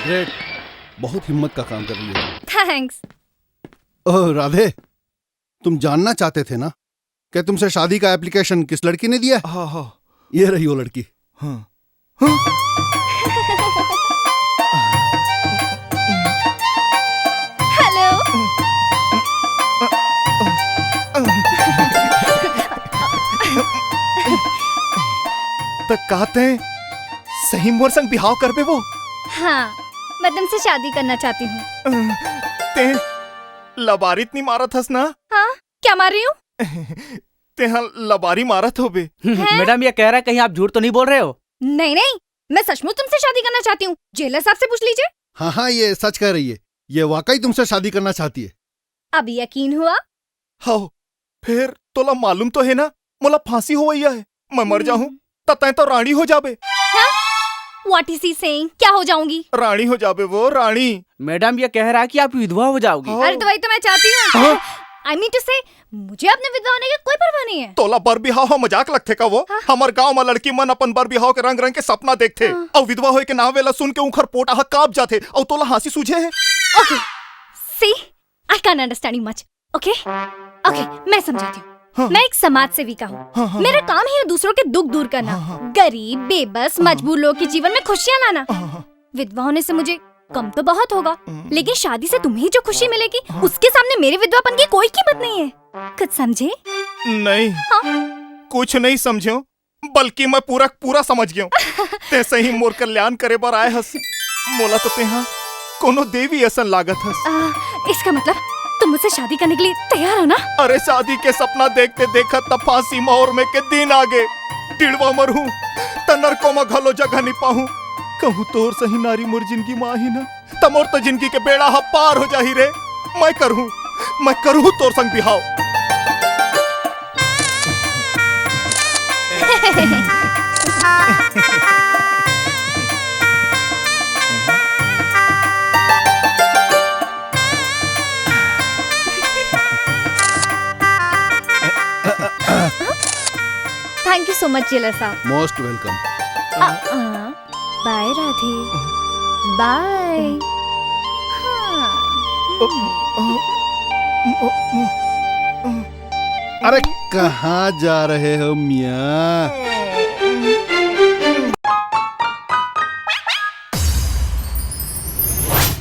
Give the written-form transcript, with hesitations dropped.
Great, बहुत हिम्मत का काम कर रही हो। थैंक्स। ओह राधे, तुम जानना चाहते थे ना कि तुमसे शादी का एप्लीकेशन किस लड़की ने दिया? हाँ हाँ ये रही वो लड़की। हाँ। हेलो। तक कहते हैं सही मोर संग बिहाव करबे वो। हाँ, मैं तुमसे शादी करना चाहती हूँ। ते लबारित नहीं मारत हस ना? हाँ, क्या मार रही हूँ? ते हाँ लबारी मारत हो बे। मैडम ये कह रहा है कहीं आप झूठ तो नहीं बोल रहे हो? नहीं नहीं, मैं सचमुच तुमसे शादी करना चाहती हूँ। जेलर साहब से पूछ लीजिए। हाँ हाँ, ये सच कह रही है। ये वाकई तुमसे शादी करना चाहती है। अब यकीन हुआ? हाँ, फिर तोला मालूम तो है ना मोला फांसी हो गई है। मैं मर जाऊं तय तो रानी हो जाबे। What is he saying? क्या हो जाऊंगी? रानी हो जाबे वो, रानी। मैडम ये कह रहा है कि आप विधवा हो जाओगी। अरे तो वही तो मैं चाहती हूँ। I mean to say, मुझे अपने विधवा होने की कोई परवाह नहीं है। तोला बर बिहाव मजाक लगथे का वो? हमार गांव में लड़की मन अपन बर बिहाव के रंग रंग के सपना देखथे और विधवा होए के नाम वेला सुन के उखर पोटा ह कांप जाथे और तोला हंसी सूझे है। Okay, see, I can't understand you much. Okay, okay, मैं समझाती हूँ। मैं एक समाज सेविका हूँ। मेरा काम है दूसरों के दुख दूर करना, गरीब, बेबस, मजबूर लोग के जीवन में खुशियाँ लाना। विधवा होने से मुझे कम तो बहुत होगा, लेकिन शादी से तुम्हें जो खुशी मिलेगी उसके सामने मेरे विधवापन की कोई कीमत नहीं है। कुछ समझे? नहीं, कुछ नहीं समझो, बल्कि मैं पूरा समझ गया। ते सही मोर कल्याण करे बर आए हस। मोला तो तेहा कोनो देवी ऐसा लागत हस। इसका मतलब तुम मुझसे शादी करने के लिए तैयार हो ना? अरे शादी के सपना देखते देखत त फांसी मोर में के दिन आगे टिड़वा मरहूं त नरको में घलो जगह नहीं पाहूं। कहूं तोर सही नारी मोर जिंदगी माही ना त मोर तो जिंदगी के बेड़ा ह पार हो जाही रे। मैं करूं तोर संग बिहाव। Thank you so much jailer साहब। Most welcome. Bye Radhe, bye. अरे कहाँ जा रहे हो मियाँ?